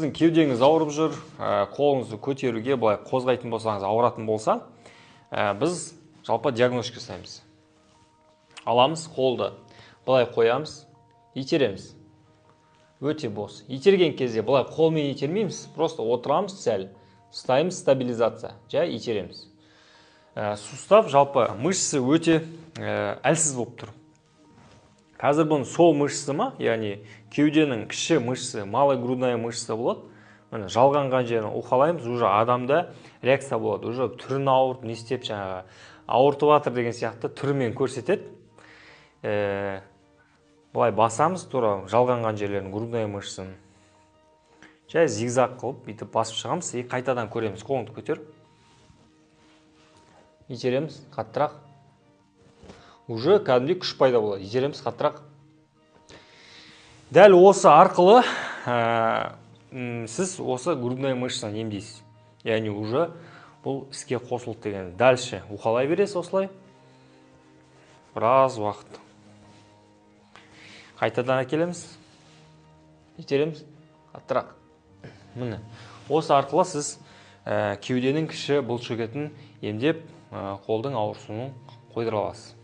Сіздің кеудеңіз ауырып жүр, қолыңызды көтеруге былай қозғайтын болсаңыз, ауыратын болса, біз жалпы диагностика жасаймыз. Аламыз қолды, былай қоямыз, итереміз. Өте бос. Итерген кезде былай қолмен итермейміз, просто отырамыз сәл, ұстаймыз, стабилизация, жай итереміз. Сустав жалпы мышцы өте әлсіз болып тұр. Қазір бұның сол мышцы ма, яғни кеуденің кіші мышцы, малая грудная мышца болады. Міне жалғанған жерін уқалаймыз, уже адамда реакция болады. Уже түрін ауырт, не істеп жаңағы ауыртып жатыр деген сияқты түрімен көрсетеді. Бұлай басамыз, тура жалғанған жерлерін, грудная мышцын. Жай зигзаг қылып, бүйтіп басып шығамыз, и қайтадан көреміз. Қолыңды көтер. Итереміз, қаттырақ. Уже кәдімгідей күш пайда болады. Итереміз, қаттырақ. Дәл осы арқылы сіз осы грудная мышцаны емдейсіз. Яғни уже бұл іске қосылды деген. Дальше уқалай бересіз осылай. Біраз уақыт. Қайтадан әкелеміз. Итереміз, қаттырақ. Міне. Осы арқылы сіз кеуденің кіші бұлшық етін емдеп, қолдың ауырсуын қойдыра аласыз.